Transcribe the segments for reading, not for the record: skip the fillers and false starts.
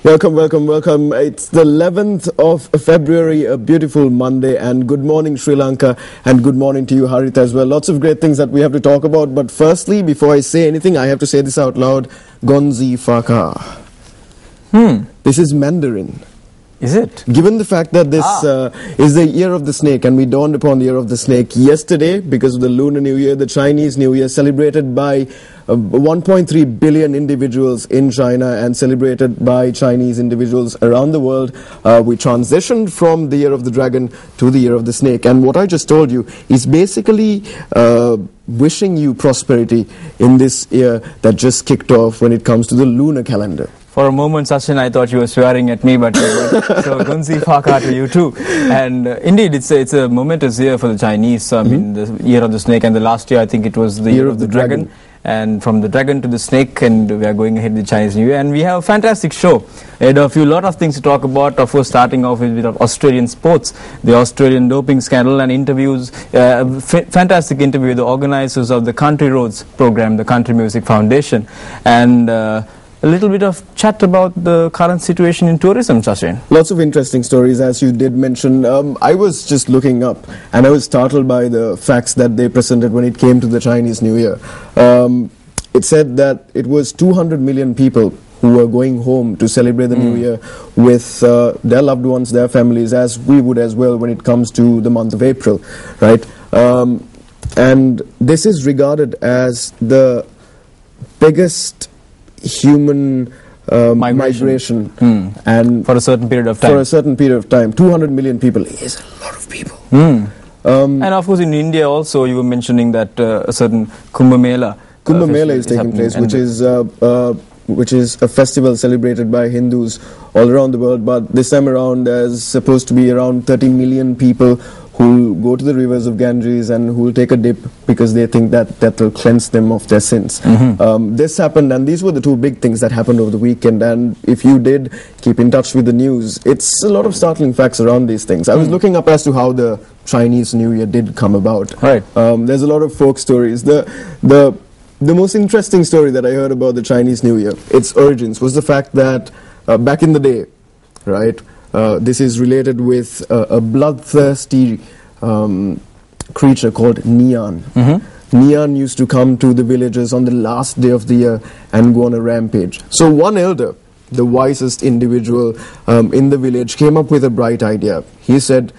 Welcome, welcome, welcome. It's the 11th of February, a beautiful Monday, and good morning Sri Lanka, and good morning to you, Harith, as well. Lots of great things that we have to talk about, but firstly, before I say anything, I have to say this out loud. Gonzi Faka. This is Mandarin. Is it? Given the fact that this is the year of the snake, and we dawned upon the year of the snake yesterday because of the Lunar New Year, the Chinese New Year, celebrated by 1.3 billion individuals in China and celebrated by Chinese individuals around the world. We transitioned from the year of the dragon to the year of the snake. And what I just told you is basically wishing you prosperity in this year that just kicked off when it comes to the lunar calendar. For a moment, Sachin, I thought you were swearing at me, but so Gunzi Faka to you too. And indeed, it's a momentous year for the Chinese. I mean, the year of the snake, and the last year I think it was the year of the dragon. And from the dragon to the snake, and we are going ahead with the Chinese New Year. And we have a fantastic show. And a lot of things to talk about. Of course, starting off with Australian sports, the Australian doping scandal, and interviews. Fantastic interview with the organizers of the Country Roads program, the Country Music Foundation, and a little bit of chat about the current situation in tourism, Sachin. Lots of interesting stories, as you did mention. I was just looking up, and I was startled by the facts that they presented when it came to the Chinese New Year. It said that it was 200 million people who were going home to celebrate the New Year with their loved ones, their families, as we would as well when it comes to the month of April, right? And this is regarded as the biggest human migration and for a certain period of time. For a certain period of time. 200 million people is a lot of people. And of course in India also you were mentioning that a certain Kumbh Mela. Kumbh Mela is taking place, which is a festival celebrated by Hindus all around the world, but this time around there's supposed to be around 30 million people who go to the rivers of Ganges and who will take a dip because they think that will cleanse them of their sins. This happened, and these were the two big things that happened over the weekend. And if you did keep in touch with the news, it's a lot of startling facts around these things. I was looking up as to how the Chinese New Year did come about. Right. There's a lot of folk stories. The most interesting story that I heard about the Chinese New Year, its origins, was the fact that back in the day, right, this is related with a bloodthirsty creature called Nian. Nian used to come to the villages on the last day of the year and go on a rampage. So one elder, the wisest individual in the village, came up with a bright idea. He said,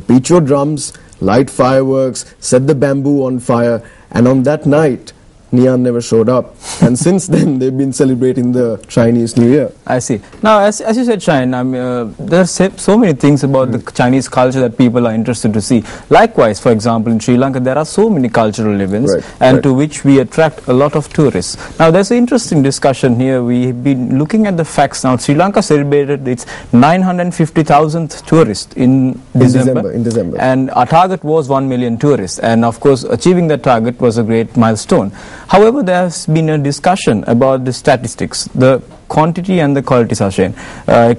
beat your drums, light fireworks, set the bamboo on fire, and on that night, Nian never showed up, and since then they've been celebrating the Chinese New Year. I see. Now, as you said, Shine, there are so many things about the Chinese culture that people are interested to see. Likewise, for example, in Sri Lanka, there are so many cultural events, to which we attract a lot of tourists. Now, there's an interesting discussion here. We've been looking at the facts now. Sri Lanka celebrated its 950,000th tourist in December. And our target was 1 million tourists. And of course, achieving that target was a great milestone. However, there has been a discussion about the statistics, the quantity and the quality, Sachin.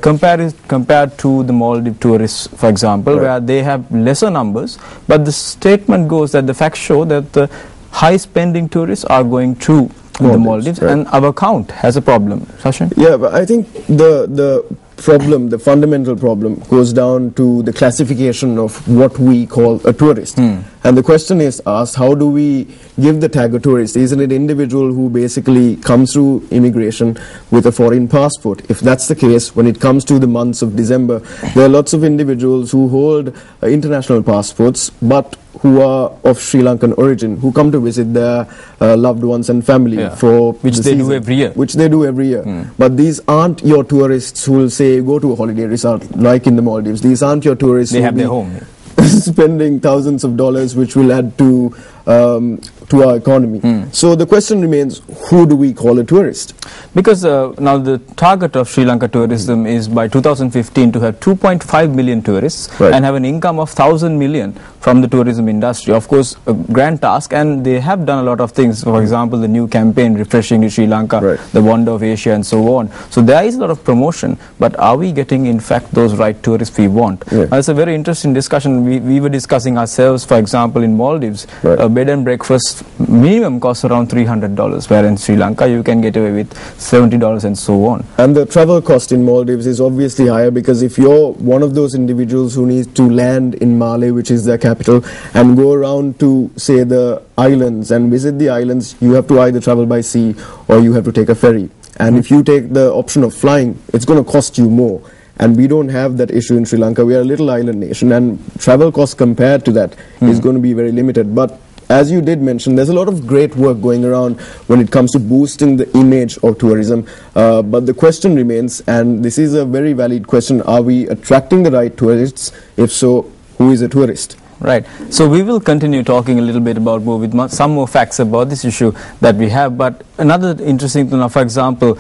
Compared to the Maldives tourists, for example, where they have lesser numbers, but the statement goes that the facts show that the high-spending tourists are going to the Maldives, and our count has a problem, Sachin. Yeah, but I think the fundamental problem goes down to the classification of what we call a tourist. And the question is asked, how do we give the tag a tourist? Isn't it an individual who basically comes through immigration with a foreign passport? If that's the case, when it comes to the months of December, there are lots of individuals who hold international passports, but who are of Sri Lankan origin, who come to visit their loved ones and family for which they do every year. Which they do every year. But these aren't your tourists who will say, go to a holiday resort like in the Maldives. These aren't your tourists who have their home. Spending thousands of dollars, which will add to our economy. So the question remains, who do we call a tourist? Because now the target of Sri Lanka tourism is by 2015 to have 2.5 million tourists and have an income of 1,000 million from the tourism industry. Of course, a grand task, and they have done a lot of things. For example, the new campaign, Refreshing Sri Lanka, the Wonder of Asia, and so on. So there is a lot of promotion, but are we getting, in fact, those right tourists we want? It's a very interesting discussion. We were discussing ourselves, for example, in Maldives, a bed and breakfast minimum costs around $300, where in Sri Lanka you can get away with $70 and so on. And the travel cost in Maldives is obviously higher, because if you're one of those individuals who needs to land in Male, which is their capital, and go around to, say, the islands and visit the islands, you have to either travel by sea or you have to take a ferry. And if you take the option of flying, it's going to cost you more. And we don't have that issue in Sri Lanka. We are a little island nation, and travel costs compared to that is going to be very limited. But as you did mention, there's a lot of great work going around when it comes to boosting the image of tourism. But the question remains, and this is a very valid question, are we attracting the right tourists? If so, who is a tourist? Right. So we will continue talking a little bit about more with some more facts about this issue that we have. But another interesting thing, for example,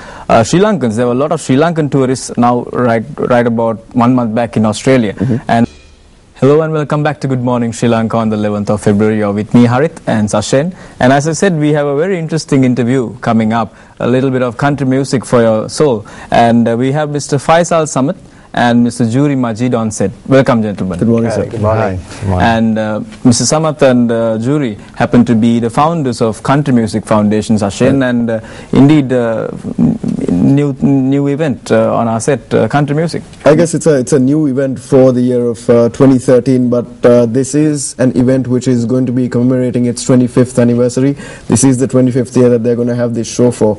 Sri Lankans. There were a lot of Sri Lankan tourists now right about 1 month back in Australia. And hello and welcome back to Good Morning Sri Lanka on the 11th of February. You're with me, Harit and Sashen. And as I said, we have a very interesting interview coming up. A little bit of country music for your soul. And we have Mr. Faisal Samat and Mr. Juri Majid on set. Welcome, gentlemen. Good morning, sir. Good morning. Good morning. And Mr. Samat and Juri happen to be the founders of Country Music Foundation, Sashen, and indeed new event on our set, Country Music. I guess it's a new event for the year of 2013, but this is an event which is going to be commemorating its 25th anniversary. This is the 25th year that they're going to have this show for.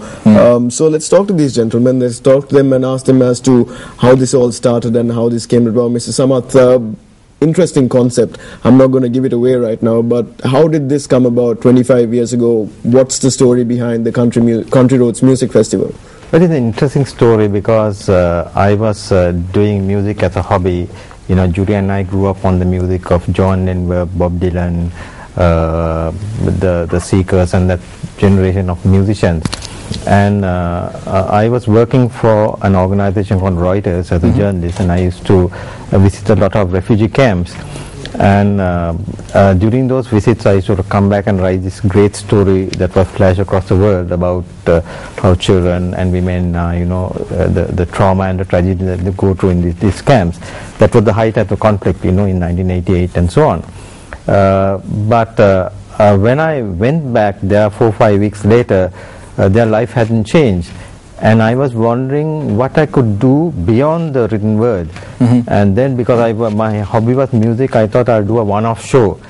So let's talk to these gentlemen. Let's talk to them and ask them as to how this all started and how this came about. Mr. Samat, interesting concept. I'm not going to give it away right now, but how did this come about 25 years ago? What's the story behind the Country Roads Music Festival? Well, it's an interesting story because I was doing music as a hobby. You know, Judy and I grew up on the music of John Denver, Bob Dylan, the Seekers, and that generation of musicians. And I was working for an organization called Reuters as a journalist, and I used to visit a lot of refugee camps. And during those visits, I sort of come back and write this great story that was flashed across the world about how children and women, the trauma and the tragedy that they go through in these camps. That was the height of the conflict, in 1988 and so on. But when I went back there 4 or 5 weeks later, their life hadn't changed. And I was wondering what I could do beyond the written word. And then because my hobby was music, I thought I'd do a one-off show.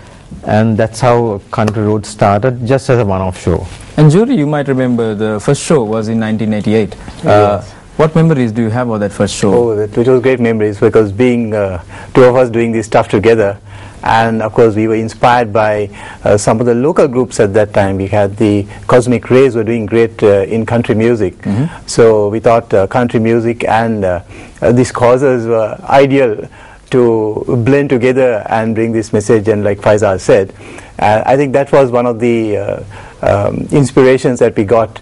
And that's how Country Road started, just as a one-off show. And Judy, you might remember the first show was in 1988. Yes. What memories do you have of that first show? Oh, it was great memories, because being two of us doing this stuff together, and of course we were inspired by some of the local groups at that time. We had the Cosmic Rays were doing great in country music. So we thought country music and these causes were ideal to blend together and bring this message. And like Faisal said, I think that was one of the inspirations that we got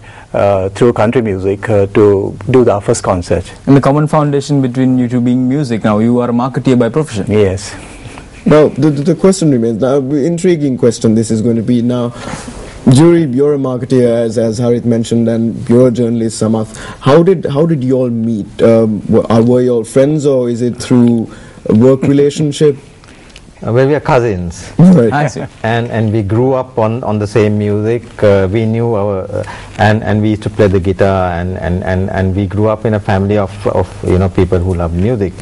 through country music to do our first concert. And the common foundation between you two being music. Now you are a marketeer by profession. Yes. Now the question remains, now intriguing question this is going to be now. Juri, you're a marketeer, as Harit mentioned, and you're a journalist, Samath. How did you all meet? Were you all friends, or is it through a work relationship? Well, we are cousins. Right. I see. And we grew up on the same music. We knew and we used to play the guitar, and we grew up in a family of people who love music.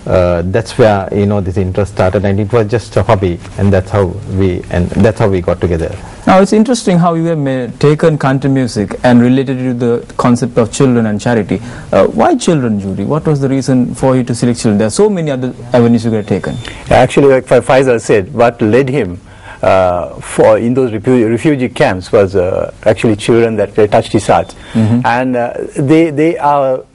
That's where this interest started, and it was just a hobby, and that's how we got together. Now it's interesting how you have taken country music and related it to the concept of children and charity. Why children, Judy? What was the reason for you to select children? There are so many other avenues you could have taken. Actually, like Faisal said, what led him in those refugee camps was actually children that touched his heart. And they are,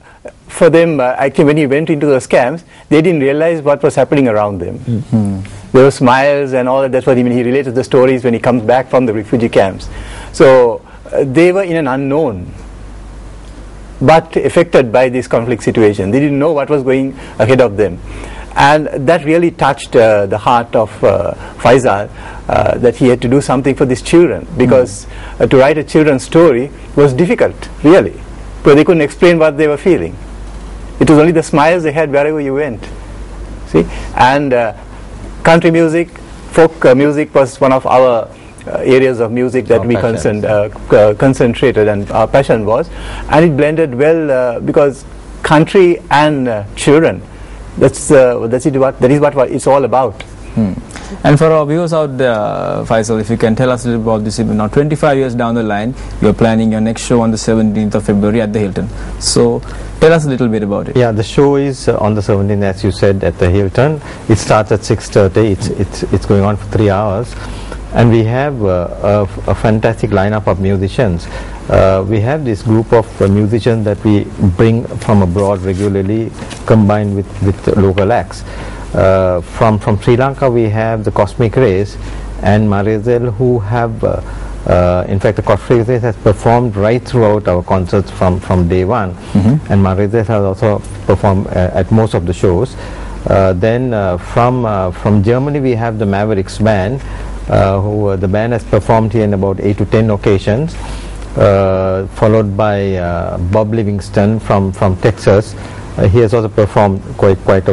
for them, actually when he went into those camps, they didn't realize what was happening around them. There were smiles and all that. That's what he related the stories when he comes back from the refugee camps. So they were in an unknown, but affected by this conflict situation. They didn't know what was going ahead of them. And that really touched the heart of Faisal, that he had to do something for these children, because to write a children's story was difficult, really, because they couldn't explain what they were feeling. It was only the smiles they had wherever you went. See? And country music, folk music was one of our areas of music that we concentrated, and our passion was, and it blended well because country and children. That is what it's all about. And for our viewers out there, Faisal, if you can tell us a little about this, now 25 years down the line, you're planning your next show on the 17th of February at the Hilton. So tell us a little bit about it. Yeah, the show is on the 17th, as you said, at the Hilton. It starts at 6:30. It's going on for 3 hours. And we have a fantastic lineup of musicians. We have this group of musicians that we bring from abroad regularly, combined with local acts. From Sri Lanka, we have the Cosmic Rays and Marizel, who have in fact the Cosmic Rays has performed right throughout our concerts from day one, and Marizel has also performed at most of the shows. Then from Germany, we have the Mavericks band, who the band has performed here in about 8 to 10 occasions, followed by Bob Livingston from Texas. He has also performed quite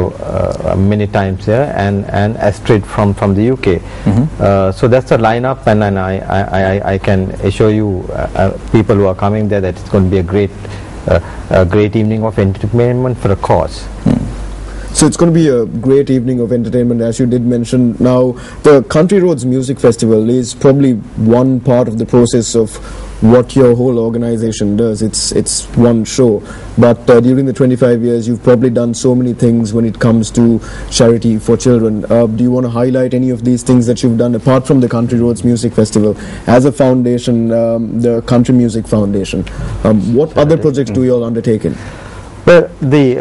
many times here, and Astrid from the UK. So that's the lineup, and I can assure you, people who are coming there, that it's going to be a great evening of entertainment for a cause. So it's going to be a great evening of entertainment, as you did mention. Now, the Country Roads Music Festival is probably one part of the process of what your whole organization does. It's one show, but during the 25 years, you've probably done so many things when it comes to charity for children. Do you want to highlight any of these things that you've done, apart from the Country Roads Music Festival, as a foundation, the Country Music Foundation? What other projects do you all undertake in? Well, the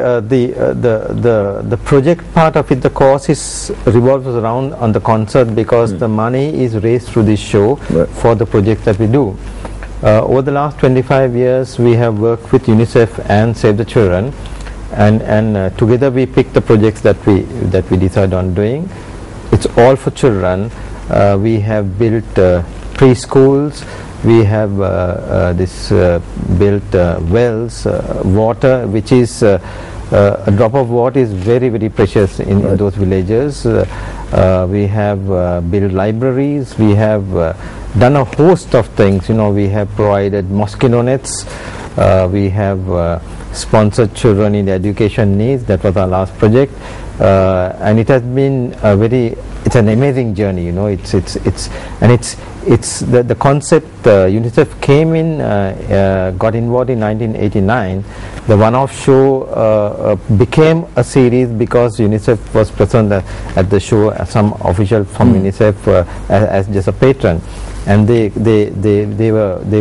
project part of it, the course revolves around on the concert, because the money is raised through this show for the projects that we do. Over the last 25 years, we have worked with UNICEF and Save the Children, and together we picked the projects that we decide on doing. It's all for children. We have built preschools. We have built wells, water, which is a drop of water is very, very precious in those villages. We have built libraries. We have done a host of things. We have provided mosquito nets. We have sponsored children in education needs. That was our last project, and it has been it's an amazing journey. It's the concept. UNICEF came in, got involved in 1989. The one-off show became a series because UNICEF was present at the show, some official from UNICEF as just a patron, and they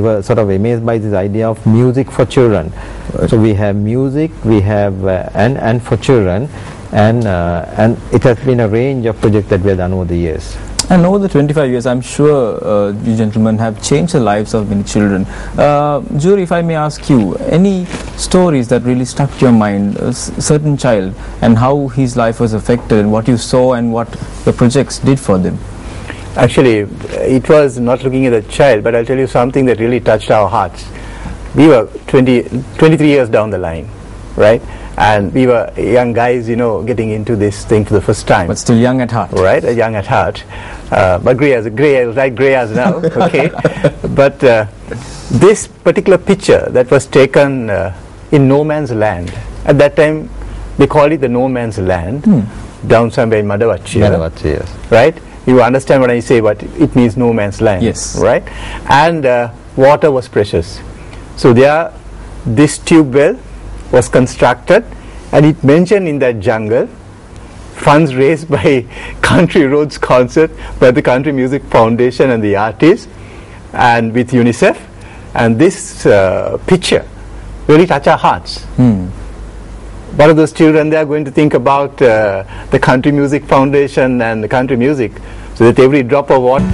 were sort of amazed by this idea of music for children. So we have music, we have and for children, and it has been a range of projects that we have done over the years. And over the 25 years, I'm sure you gentlemen have changed the lives of many children. Jury, if I may ask you, any stories that really stuck to your mind, a certain child, and how his life was affected, and what you saw and what the projects did for them? Actually, it was not looking at a child, but I'll tell you something that really touched our hearts. We were 23 years down the line, right? And we were young guys, getting into this thing for the first time. But still young at heart. Right, young at heart. But grey as now, okay. But this particular picture that was taken in no man's land, at that time they called it the no man's land, down somewhere in Madavachi. Madavachi, yes. Right? You understand when I say what it means, no man's land. Yes. Right? And water was precious. So this tube well was constructed, and it mentioned in that jungle, funds raised by Country Roads concert by the Country Music Foundation and the artists, and with UNICEF. And this picture really touched our hearts. One of those children, they are going to think about the Country Music Foundation and the country music, so that every drop of water